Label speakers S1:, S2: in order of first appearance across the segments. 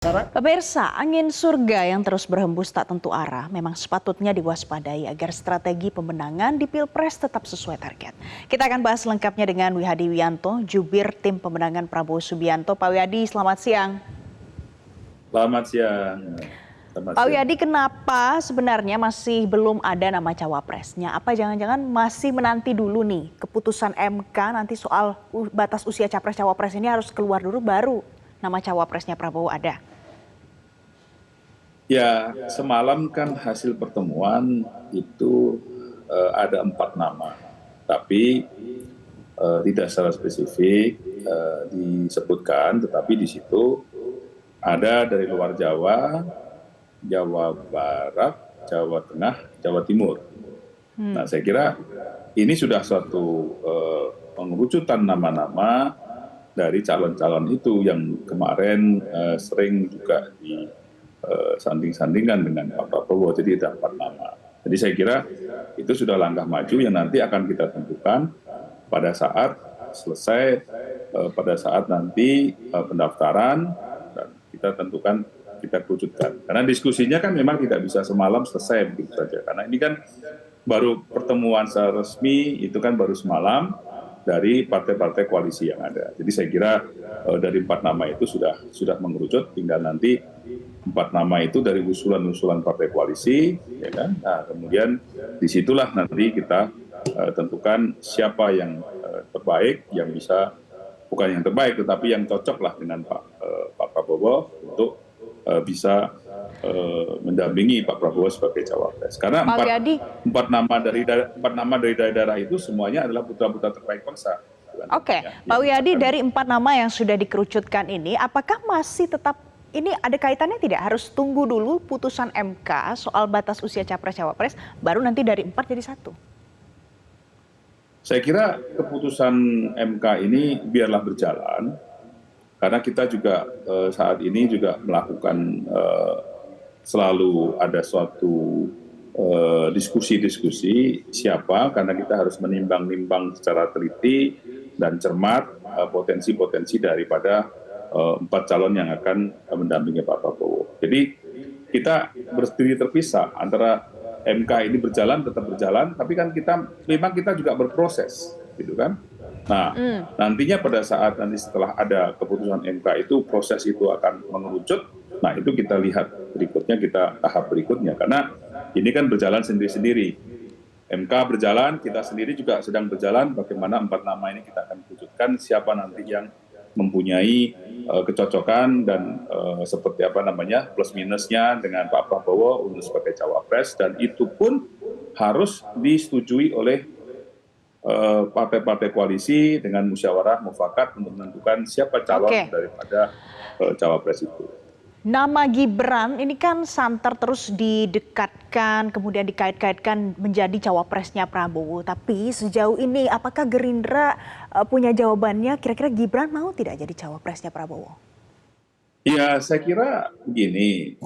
S1: Pemirsa, angin surga yang terus berhembus tak tentu arah memang sepatutnya diwaspadai agar strategi pemenangan di Pilpres tetap sesuai target. Kita akan bahas lengkapnya dengan Wihadi Wianto, jubir tim pemenangan Prabowo Subianto. Pak Wihadi, selamat siang.
S2: Selamat siang. Selamat
S1: Pak
S2: siang.
S1: Wihadi, kenapa sebenarnya masih belum ada nama cawapresnya? Apa jangan-jangan masih menanti dulu nih keputusan MK nanti soal batas usia capres-cawapres ini harus keluar dulu baru nama cawapresnya Prabowo ada?
S2: Ya, semalam kan hasil pertemuan itu ada 4 nama, tapi tidak secara spesifik disebutkan, tetapi di situ ada dari luar Jawa, Jawa Barat, Jawa Tengah, Jawa Timur. Nah, saya kira ini sudah suatu pengerucutan nama-nama dari calon-calon itu yang kemarin sering juga disanding-sandingkan dengan Pak Prabowo, jadi ada 4 nama. Jadi saya kira itu sudah langkah maju yang nanti akan kita tentukan pada saat selesai, pada saat nanti pendaftaran, dan kita tentukan, kita kerucutkan. Karena diskusinya kan memang tidak bisa semalam selesai begitu saja. Karena ini kan baru pertemuan secara resmi, itu kan baru semalam dari partai-partai koalisi yang ada. Jadi saya kira dari 4 nama itu sudah mengerucut, tinggal nanti 4 nama itu dari usulan-usulan partai koalisi, ya kan? Nah, kemudian disitulah nanti kita tentukan siapa yang terbaik, yang bisa, bukan yang terbaik, tetapi yang cocok lah dengan Pak Prabowo untuk bisa mendampingi Pak Prabowo sebagai cawapres. Karena empat nama dari daerah itu semuanya adalah putra-putra terbaik bangsa.
S1: Oke, Pak Wihadi, dari 4 nama yang sudah dikerucutkan ini, apakah masih tetap ini ada kaitannya tidak? Harus tunggu dulu putusan MK soal batas usia capres-cawapres, baru nanti dari 4 jadi 1?
S2: Saya kira keputusan MK ini biarlah berjalan, karena kita juga saat ini juga melakukan selalu ada suatu diskusi-diskusi siapa, karena kita harus menimbang-nimbang secara teliti dan cermat potensi-potensi daripada 4 calon yang akan mendampingi Pak Prabowo. Jadi kita berdiri terpisah antara MK ini berjalan, tetap berjalan, tapi kan memang kita juga berproses, gitu kan. Nah, nantinya pada saat nanti setelah ada keputusan MK itu, proses itu akan mengerucut. Nah, itu kita lihat berikutnya, kita tahap berikutnya, karena ini kan berjalan sendiri-sendiri. MK berjalan, kita sendiri juga sedang berjalan, bagaimana 4 nama ini kita akan wujudkan, siapa nanti yang mempunyai kecocokan dan seperti apa namanya plus minusnya dengan Pak Prabowo untuk sebagai cawapres, dan itu pun harus disetujui oleh partai-partai koalisi dengan musyawarah mufakat untuk menentukan siapa calon daripada cawapres itu.
S1: Nama Gibran ini kan santer terus didekatkan, kemudian dikait-kaitkan menjadi cawapresnya Prabowo. Tapi sejauh ini apakah Gerindra punya jawabannya? Kira-kira Gibran mau tidak jadi cawapresnya Prabowo?
S2: Ya, saya kira begini,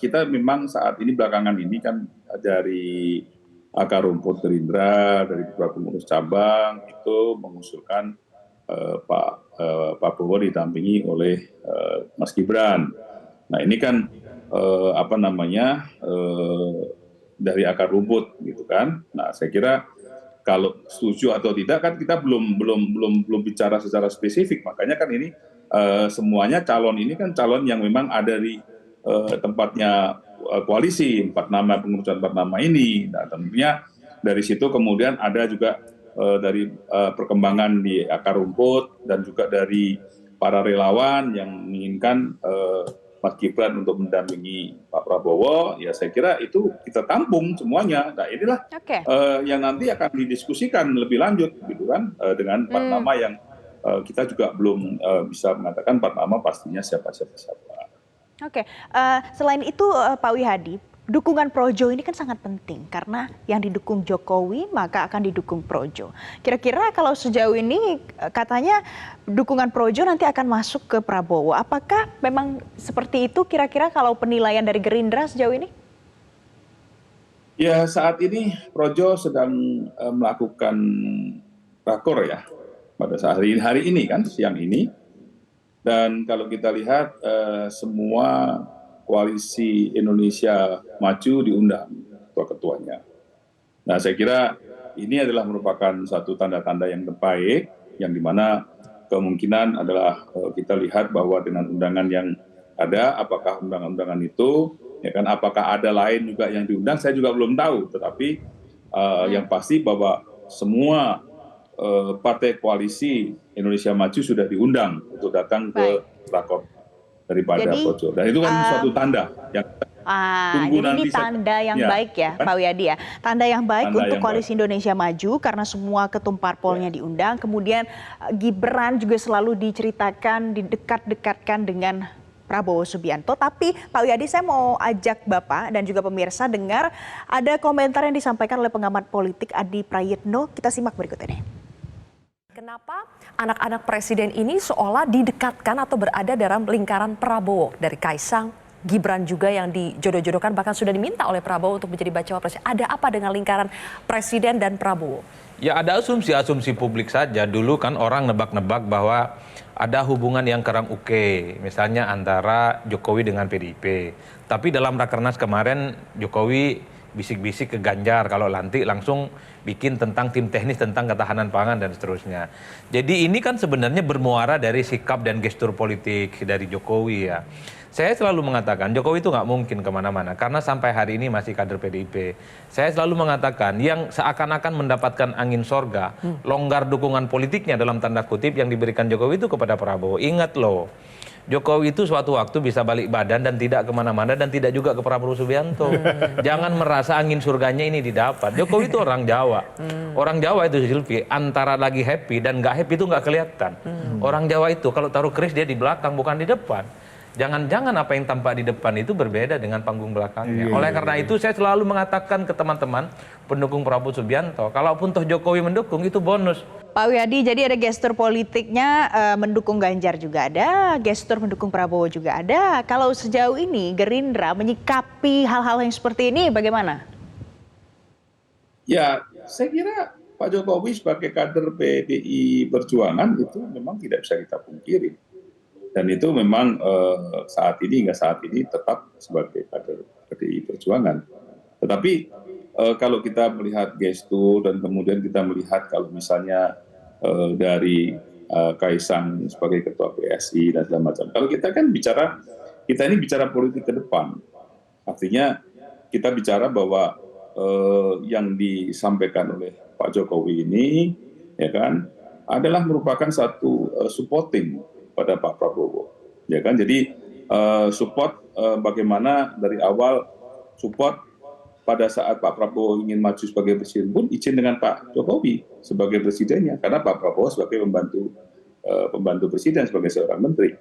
S2: kita memang saat ini belakangan ini kan dari akar rumput Gerindra, dari beberapa pengurus cabang itu mengusulkan Pak Prabowo didampingi oleh Mas Gibran. Nah, ini kan apa namanya dari akar rumput gitu kan. Nah, saya kira kalau setuju atau tidak kan kita belum bicara secara spesifik. Makanya kan ini semuanya calon ini kan calon yang memang ada di tempatnya koalisi, 4 nama, pengurusan 4 nama ini. Nah, tentunya dari situ kemudian ada juga dari perkembangan di akar rumput dan juga dari para relawan yang menginginkan Mas Gibran untuk mendampingi Pak Prabowo, ya saya kira itu kita tampung semuanya. Nah, inilah yang nanti akan didiskusikan lebih lanjut gitu kan, dengan 4 nama yang kita juga belum bisa mengatakan 4 nama pastinya siapa.
S1: Oke, selain itu Pak Wihadi, dukungan Projo ini kan sangat penting karena yang didukung Jokowi maka akan didukung Projo. Kira-kira kalau sejauh ini katanya dukungan Projo nanti akan masuk ke Prabowo. Apakah memang seperti itu kira-kira kalau penilaian dari Gerindra sejauh ini?
S2: Ya, saat ini Projo sedang melakukan rakor ya pada saat hari ini kan, siang ini. Dan kalau kita lihat semua koalisi Indonesia Maju diundang ketua-ketuanya. Nah, saya kira ini adalah merupakan satu tanda-tanda yang baik, yang dimana kemungkinan adalah kita lihat bahwa dengan undangan yang ada, apakah undangan-undangan itu, ya kan, apakah ada lain juga yang diundang, saya juga belum tahu. Tetapi yang pasti bahwa semua partai koalisi Indonesia Maju sudah diundang untuk datang
S1: Baik.
S2: ke rakor daripada
S1: Jadi
S2: Projo. Dan itu kan suatu tanda yang tunggu
S1: jadi ini
S2: nanti
S1: tanda yang baik ya,
S2: kan?
S1: Pak Wiyadi ya. Tanda yang baik
S2: Tanda
S1: untuk
S2: yang
S1: Koalisi Indonesia Maju karena semua ketum parpolnya diundang. Kemudian Gibran juga selalu diceritakan, didekat-dekatkan dengan Prabowo Subianto. Tapi Pak Wiyadi, saya mau ajak Bapak dan juga pemirsa dengar ada komentar yang disampaikan oleh pengamat politik Adi Prayitno. Kita simak berikut ini.
S3: Kenapa anak-anak presiden ini seolah didekatkan atau berada dalam lingkaran Prabowo, dari Kaisang, Gibran juga yang dijodoh-jodohkan, bahkan sudah diminta oleh Prabowo untuk menjadi bacawa presiden. Ada apa dengan lingkaran presiden dan Prabowo?
S4: Ya ada asumsi-asumsi publik saja. Dulu kan orang nebak-nebak bahwa ada hubungan yang kurang oke, misalnya antara Jokowi dengan PDIP. Tapi dalam Rakernas kemarin Jokowi bisik-bisik ke Ganjar kalau lantik langsung bikin tentang tim teknis tentang ketahanan pangan dan seterusnya. Jadi ini kan sebenarnya bermuara dari sikap dan gestur politik dari Jokowi ya. Saya selalu mengatakan Jokowi itu nggak mungkin kemana-mana karena sampai hari ini masih kader PDIP. Saya selalu mengatakan yang seakan-akan mendapatkan angin sorga, longgar dukungan politiknya dalam tanda kutip yang diberikan Jokowi itu kepada Prabowo. Ingat loh, Jokowi itu suatu waktu bisa balik badan dan tidak kemana-mana dan tidak juga ke Prabowo Subianto. Jangan merasa angin surganya ini didapat. Jokowi itu orang Jawa. Orang Jawa itu Silvi, antara lagi happy dan nggak happy itu nggak kelihatan. Orang Jawa itu kalau taruh keris dia di belakang bukan di depan. Jangan-jangan apa yang tampak di depan itu berbeda dengan panggung belakangnya. Oleh karena itu saya selalu mengatakan ke teman-teman pendukung Prabowo Subianto, kalaupun toh Jokowi mendukung itu bonus.
S1: Pak Wiyadi, jadi ada gestur politiknya mendukung Ganjar juga ada, gestur mendukung Prabowo juga ada. Kalau sejauh ini Gerindra menyikapi hal-hal yang seperti ini bagaimana?
S2: Ya, saya kira Pak Jokowi sebagai kader PDI Perjuangan itu memang tidak bisa kita pungkiri. Dan itu memang saat ini hingga saat ini tetap sebagai kader PDI Perjuangan. Tetapi kalau kita melihat gestur dan kemudian kita melihat kalau misalnya dari Kaisang sebagai ketua PSI dan segala macam. Kalau kita kan bicara, kita ini bicara politik ke depan. Artinya kita bicara bahwa yang disampaikan oleh Pak Jokowi ini, ya kan, adalah merupakan satu supporting pada Pak Prabowo, ya kan. Jadi support bagaimana dari awal support pada saat Pak Prabowo ingin maju sebagai presiden pun izin dengan Pak Jokowi sebagai presidennya, karena Pak Prabowo sebagai pembantu presiden sebagai seorang menteri.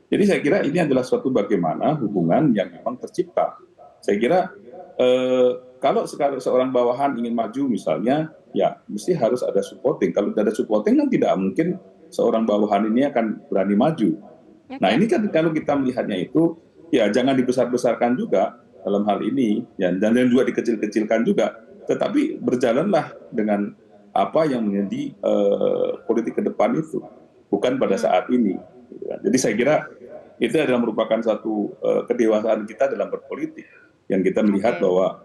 S2: Jadi saya kira ini adalah suatu bagaimana hubungan yang memang tercipta. Saya kira kalau seorang bawahan ingin maju misalnya, ya mesti harus ada supporting. Kalau tidak ada supporting kan tidak mungkin seorang bawahan ini akan berani maju. Nah ini kan kalau kita melihatnya itu, ya jangan dibesar-besarkan juga dalam hal ini, ya, dan juga dikecil-kecilkan juga. Tetapi berjalanlah dengan apa yang menjadi politik ke depan itu, bukan pada saat ini. Jadi saya kira itu adalah merupakan satu kedewasaan kita dalam berpolitik, yang kita melihat bahwa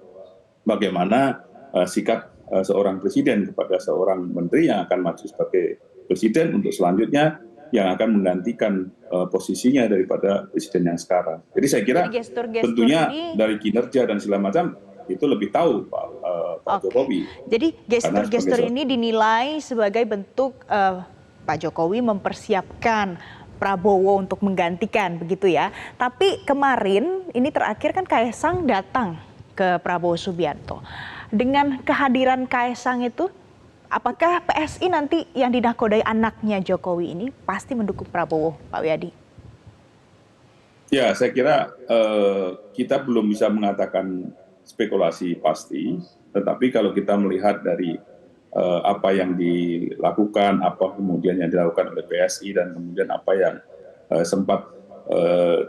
S2: bagaimana sikap seorang presiden kepada seorang menteri yang akan maju sebagai presiden untuk selanjutnya yang akan menggantikan posisinya daripada presiden yang sekarang. Jadi saya kira tentunya dari kinerja dan segala macam itu lebih tahu Pak Jokowi.
S1: Jadi gestur-gestur ini dinilai sebagai bentuk Pak Jokowi mempersiapkan Prabowo untuk menggantikan, begitu ya. Tapi kemarin ini terakhir kan Kaisang datang ke Prabowo Subianto. Dengan kehadiran Kaisang itu, apakah PSI nanti yang dinakodai anaknya Jokowi ini pasti mendukung Prabowo, Pak Wiyadi?
S2: Ya, saya kira kita belum bisa mengatakan spekulasi pasti, tetapi kalau kita melihat dari apa yang dilakukan, apa kemudian yang dilakukan oleh PSI, dan kemudian apa yang sempat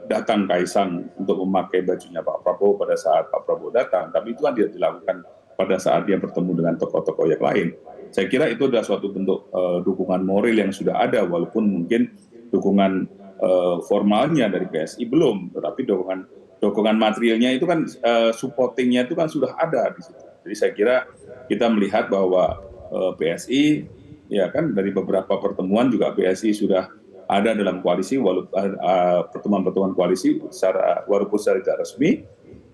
S2: datang Kaisang untuk memakai bajunya Pak Prabowo pada saat Pak Prabowo datang, tapi itu kan tidak dilakukan pada saat dia bertemu dengan tokoh-tokoh yang lain. Saya kira itu adalah suatu bentuk dukungan moral yang sudah ada, walaupun mungkin dukungan formalnya dari PSI belum, tetapi dukungan materialnya itu kan supportingnya itu kan sudah ada di situ. Jadi saya kira kita melihat bahwa PSI ya kan dari beberapa pertemuan juga PSI sudah ada dalam koalisi walaupun pertemuan-pertemuan koalisi walaupun secara tidak resmi.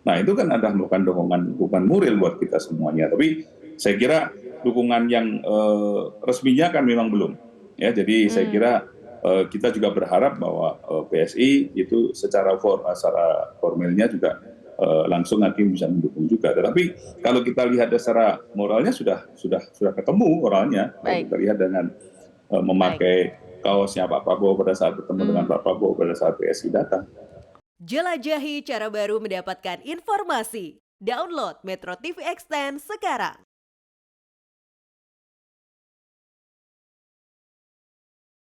S2: Nah itu kan ada merupakan dukungan moral buat kita semuanya. Tapi saya kira dukungan yang resminya kan memang belum. Ya jadi saya kira kita juga berharap bahwa PSI itu secara formalnya juga langsung nanti bisa mendukung juga. Tetapi kalau kita lihat secara moralnya sudah ketemu moralnya. Kalau kita lihat dengan memakai kaosnya Pak Prabowo pada saat bertemu dengan Pak Prabowo pada saat PSI datang.
S5: Jelajahi cara baru mendapatkan informasi. Download Metro TV Extend sekarang.